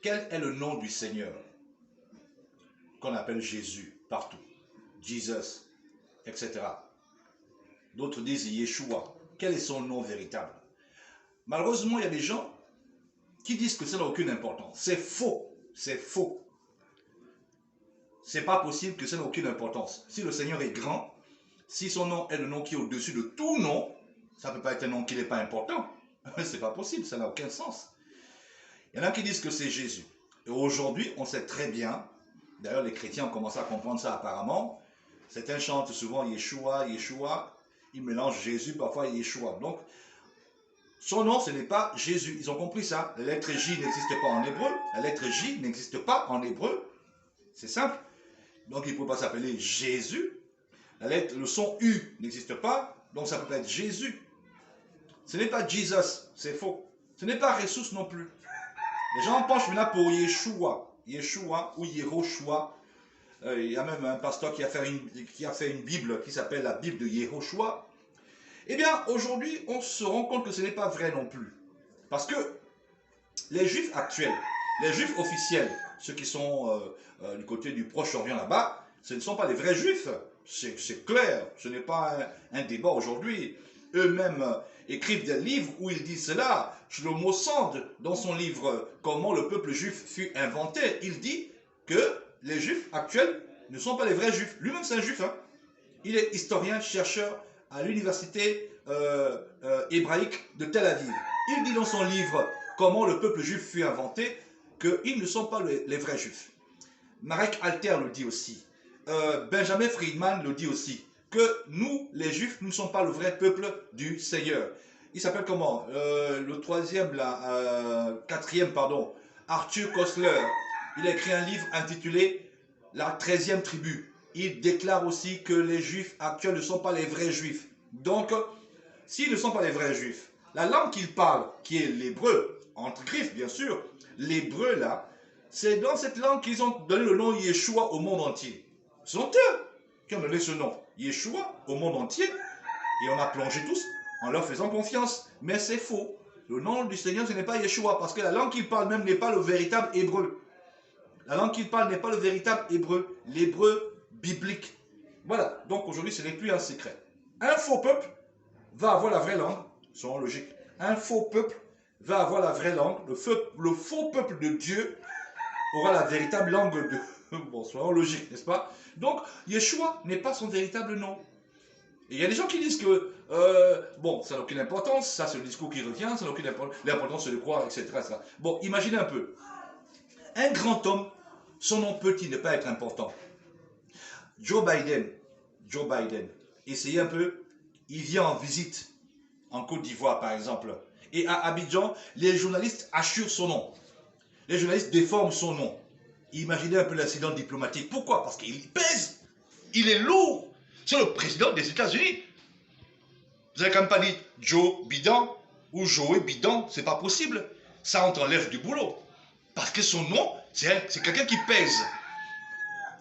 Quel est le nom du Seigneur qu'on appelle Jésus partout? Jesus, etc. D'autres disent Yeshua. Quel est son nom véritable? Malheureusement, il y a des gens qui disent que ça n'a aucune importance. C'est faux. C'est faux. C'est pas possible que ça n'ait aucune importance. Si le Seigneur est grand, si son nom est le nom qui est au-dessus de tout nom, ça ne peut pas être un nom qui n'est pas important. C'est pas possible, ça n'a aucun sens. Il y en a qui disent que c'est Jésus. Et aujourd'hui, on sait très bien, d'ailleurs les chrétiens ont commencé à comprendre ça apparemment, certains chantent souvent Yeshua, Yeshua, ils mélangent Jésus, parfois Yeshua. Donc, son nom, ce n'est pas Jésus. Ils ont compris ça. La lettre J n'existe pas en hébreu. La lettre J n'existe pas en hébreu. C'est simple. Donc, il ne peut pas s'appeler Jésus. Le son U n'existe pas. Donc, ça peut pas être Jésus. Ce n'est pas Jesus. C'est faux. Ce n'est pas Ressus non plus. Les gens penchent maintenant pour Yeshua. Yeshua ou Yehoshua. Il y a même un pasteur qui a fait une Bible qui s'appelle la Bible de Yehoshua. Eh bien, aujourd'hui, on se rend compte que ce n'est pas vrai non plus. Parce que les Juifs actuels, les Juifs officiels, ceux qui sont du côté du Proche-Orient là-bas, ce ne sont pas les vrais Juifs. C'est clair, ce n'est pas un débat aujourd'hui. Eux-mêmes écrivent des livres où ils disent cela. Shlomo Sand, dans son livre « Comment le peuple juif fut inventé », il dit que les Juifs actuels ne sont pas les vrais Juifs. Lui-même, c'est un Juif. Hein. Il est historien, chercheur à l'université hébraïque de Tel Aviv. Il dit dans son livre « Comment le peuple juif fut inventé » qu'ils ne sont pas les vrais Juifs. Marek Alter le dit aussi. Benjamin Friedman le dit aussi. Que nous, les Juifs, nous ne sommes pas le vrai peuple du Seigneur. Il s'appelle comment quatrième, pardon, Arthur Koestler. Il a écrit un livre intitulé « La 13e tribu ». Il déclare aussi que les Juifs actuels ne sont pas les vrais Juifs. Donc, s'ils ne sont pas les vrais Juifs, la langue qu'ils parlent, qui est l'hébreu, entre griffes bien sûr, l'hébreu là, c'est dans cette langue qu'ils ont donné le nom Yeshua au monde entier. Ce sont eux qui ont donné ce nom, Yeshua, au monde entier. Et on a plongé tous en leur faisant confiance. Mais c'est faux. Le nom du Seigneur, ce n'est pas Yeshua, parce que la langue qu'ils parlent même n'est pas le véritable hébreu. La langue qu'ils parlent n'est pas le véritable hébreu, l'hébreu biblique. Voilà, donc aujourd'hui ce n'est plus un secret. Un faux peuple va avoir la vraie langue, selon logique. Un faux peuple va avoir la vraie langue, le faux peuple de Dieu aura la véritable langue de... Bon, selon logique, n'est-ce pas? Donc, Yeshua n'est pas son véritable nom. Et il y a des gens qui disent que, bon, ça n'a aucune importance, ça c'est le discours qui revient, ça n'a aucune importance, l'importance c'est de croire, etc., etc. Bon, imaginez un peu. Un grand homme, son nom peut-il ne pas être important? Joe Biden, essayez un peu, il vient en visite en Côte d'Ivoire par exemple, et à Abidjan, les journalistes assurent son nom, les journalistes déforment son nom. Imaginez un peu l'incident diplomatique. Pourquoi? Parce qu'il pèse, il est lourd, c'est le président des États-Unis. Vous n'avez quand même pas dit Joe Biden ou Joe Biden, c'est pas possible, ça on t'enlève du boulot, parce que son nom, c'est quelqu'un qui pèse.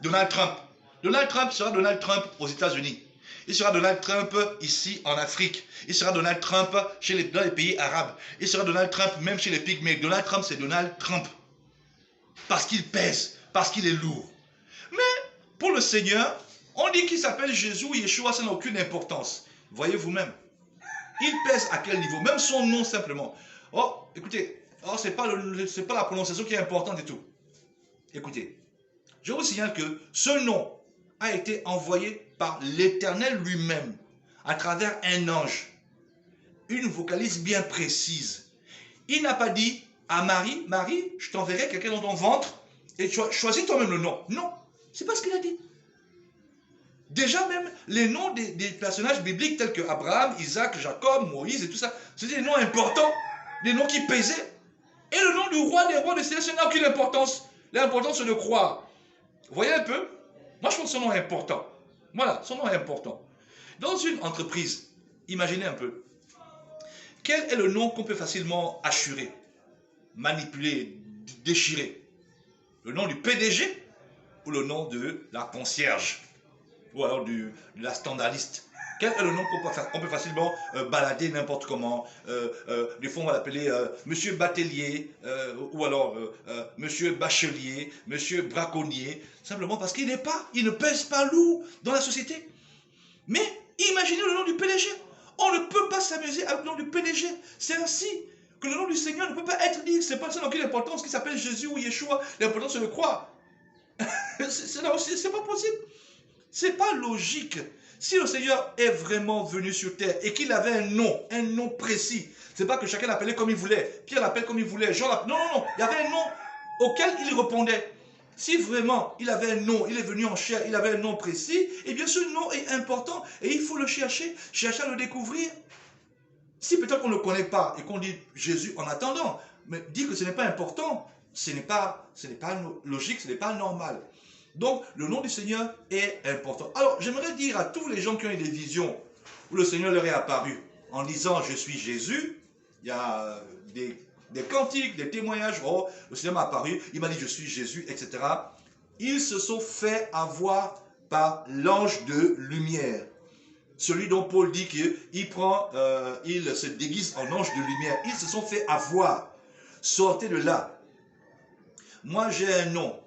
Donald Trump sera Donald Trump aux États-Unis. Il sera Donald Trump ici en Afrique. Il sera Donald Trump dans les pays arabes. Il sera Donald Trump même chez les pygmées. Donald Trump, c'est Donald Trump. Parce qu'il pèse, parce qu'il est lourd. Mais pour le Seigneur, on dit qu'il s'appelle Jésus ou Yeshua, ça n'a aucune importance. Voyez vous-même. Il pèse à quel niveau? Même son nom simplement. Oh, écoutez, c'est pas la prononciation qui est importante et tout. Écoutez. Je vous signale que ce nom a été envoyé par l'Éternel lui-même à travers un ange. Une vocalise bien précise. Il n'a pas dit à Marie, Marie, je t'enverrai quelqu'un dans ton ventre et tu choisis toi-même le nom. Non, c'est pas ce qu'il a dit. Déjà même, les noms des personnages bibliques tels que Abraham, Isaac, Jacob, Moïse et tout ça, c'est des noms importants, des noms qui pesaient. Et le nom du roi des rois de Céleste n'a aucune importance. L'important c'est de croire. Vous voyez un peu? Moi, je pense que son nom est important. Voilà, son nom est important. Dans une entreprise, imaginez un peu. Quel est le nom qu'on peut facilement assurer, manipuler, déchirer? Le nom du PDG ou le nom de la concierge? Ou alors de la standardiste? Quel est le nom qu'on peut faire? On peut facilement balader n'importe comment. Des fois, on va l'appeler Monsieur Batelier, ou alors Monsieur Bachelier, Monsieur Braconnier, simplement parce qu'il n'est pas, il ne pèse pas lourd dans la société. Mais imaginez le nom du PDG. On ne peut pas s'amuser avec le nom du PDG. C'est ainsi que le nom du Seigneur ne peut pas être dit. C'est pas ça n'a aucune importance qui s'appelle Jésus ou Yeshua. L'important c'est de croire. C'est pas possible. C'est pas logique. Si le Seigneur est vraiment venu sur terre et qu'il avait un nom précis, c'est pas que chacun l'appelait comme il voulait. Pierre l'appelle comme il voulait. Jean l'appelle. Non, non, non. Il y avait un nom auquel il répondait. Si vraiment il avait un nom, il est venu en chair, il avait un nom précis, eh bien ce nom est important et il faut le chercher à le découvrir. Si peut-être qu'on ne le connaît pas et qu'on dit Jésus en attendant, mais dire que ce n'est pas important, ce n'est pas logique, ce n'est pas normal. Donc le nom du Seigneur est important. Alors j'aimerais dire à tous les gens qui ont eu des visions où le Seigneur leur est apparu en disant je suis Jésus, il y a des cantiques, des témoignages, oh, le Seigneur m'a apparu, il m'a dit je suis Jésus, etc. Ils se sont fait avoir par l'ange de lumière. Celui dont Paul dit qu'il il se déguise en ange de lumière. Ils se sont fait avoir. Sortez de là. Moi j'ai un nom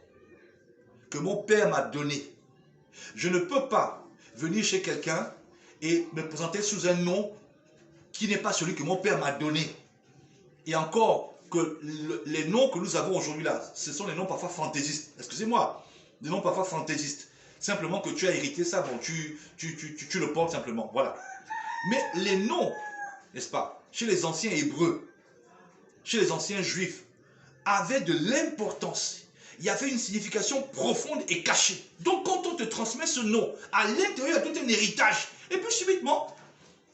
que mon père m'a donné. Je ne peux pas venir chez quelqu'un et me présenter sous un nom qui n'est pas celui que mon père m'a donné. Et encore que les noms que nous avons aujourd'hui là, ce sont les noms parfois fantaisistes. Excusez-moi, des noms parfois fantaisistes. Simplement que tu as hérité ça, bon, tu le portes simplement, voilà. Mais les noms, n'est-ce pas, chez les anciens hébreux, chez les anciens juifs, avaient de l'importance. Il y avait une signification profonde et cachée. Donc quand on te transmet ce nom, à l'intérieur, il y a tout un héritage. Et puis subitement,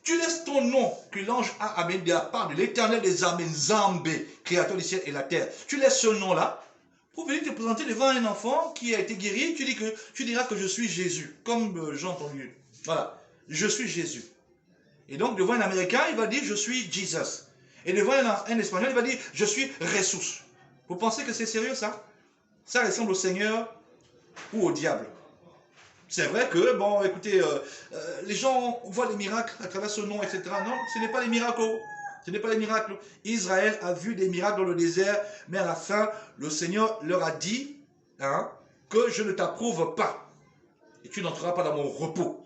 tu laisses ton nom que l'ange a amené de la part de l'Éternel des armées, Nzambé, créateur du ciel et la terre. Tu laisses ce nom-là pour venir te présenter devant un enfant qui a été guéri. Tu diras que je suis Jésus, comme j'ai entendu. Voilà, je suis Jésus. Et donc devant un Américain, il va dire je suis Jesus. Et devant un Espagnol, il va dire je suis Jesus. Vous pensez que c'est sérieux ça? Ça ressemble au Seigneur ou au diable? C'est vrai que, bon, écoutez, les gens voient les miracles à travers ce nom, etc. Non, ce n'est pas les miracles. Ce n'est pas les miracles. Israël a vu des miracles dans le désert, mais à la fin, le Seigneur leur a dit que je ne t'approuve pas. Et tu n'entreras pas dans mon repos.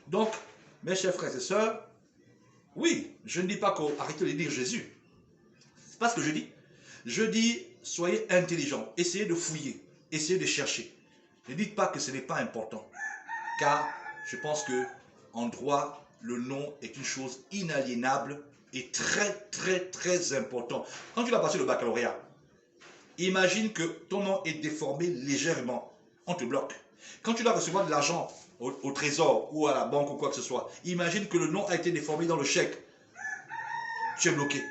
Donc, mes chers frères et sœurs, oui, je ne dis pas qu'arrêtez de dire Jésus. C'est pas ce que je dis. Je dis, soyez intelligents, essayez de fouiller, essayez de chercher. Ne dites pas que ce n'est pas important. Car je pense que en droit, le nom est une chose inaliénable et très, très, très important. Quand tu vas passer le baccalauréat, imagine que ton nom est déformé légèrement. On te bloque. Quand tu dois recevoir de l'argent au trésor ou à la banque ou quoi que ce soit, imagine que le nom a été déformé dans le chèque. Tu es bloqué.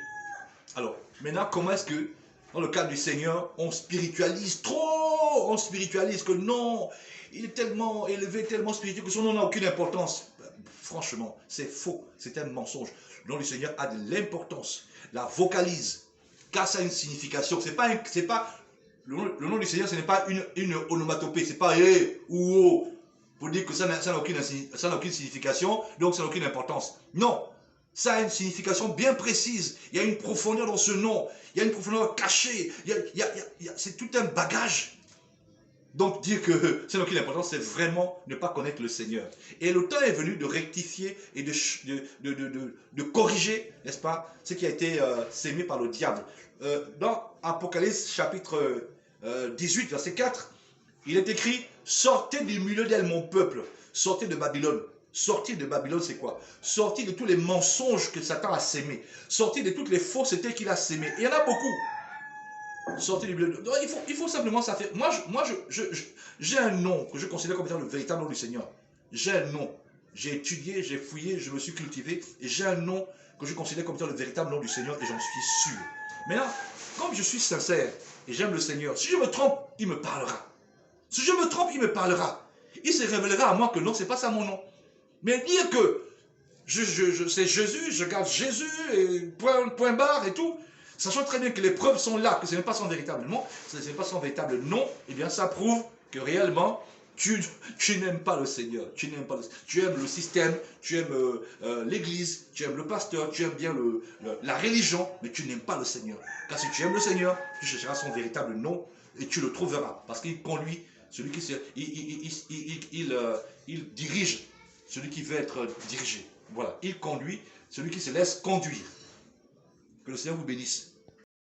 Alors, maintenant, comment est-ce que, dans le cadre du Seigneur, on spiritualise trop? On spiritualise que non, il est tellement élevé, tellement spirituel que son nom n'a aucune importance. Franchement, c'est faux, c'est un mensonge. Le nom du Seigneur a de l'importance. La vocalise, car ça a une signification. Le nom du Seigneur, ce n'est pas une onomatopée. C'est pas ou oh, pour dire que ça n'a aucune signification, donc ça n'a aucune importance. Non, ça a une signification bien précise. Il y a une profondeur dans ce nom. Il y a une profondeur cachée. C'est tout un bagage. Donc dire que ça n'a aucune importance, c'est vraiment ne pas connaître le Seigneur. Et le temps est venu de rectifier et de corriger, n'est-ce pas, ce qui a été sémé par le diable. Dans Apocalypse chapitre 18, verset 4, il est écrit « Sortez du milieu d'elle, mon peuple, sortez de Babylone ». Sortir de Babylone, c'est quoi? Sortir de tous les mensonges que Satan a sémés. Sortir de toutes les faussetés qu'il a sémées. Et il y en a beaucoup. Sortir du milieu. Il faut simplement ça faire. Moi, j'ai un nom que je considère comme étant le véritable nom du Seigneur. J'ai un nom. J'ai étudié, j'ai fouillé, je me suis cultivé. Et j'ai un nom que je considère comme étant le véritable nom du Seigneur. Et j'en suis sûr. Maintenant, comme je suis sincère et j'aime le Seigneur, si je me trompe, il me parlera. Si je me trompe, il me parlera. Il se révélera à moi que non, c'est pas ça mon nom. Mais dire que c'est Jésus, je garde Jésus, et point barre et tout, sachant très bien que les preuves sont là, que ce n'est pas son véritable nom, ce n'est pas son véritable nom, eh bien ça prouve que réellement, Tu n'aimes pas le Seigneur, tu aimes le système, tu aimes l'église, tu aimes le pasteur, tu aimes bien la religion, mais tu n'aimes pas le Seigneur. Car si tu aimes le Seigneur, tu chercheras son véritable nom et tu le trouveras. Parce qu'il conduit celui qui il dirige celui qui veut être dirigé. Voilà, il conduit celui qui se laisse conduire. Que le Seigneur vous bénisse.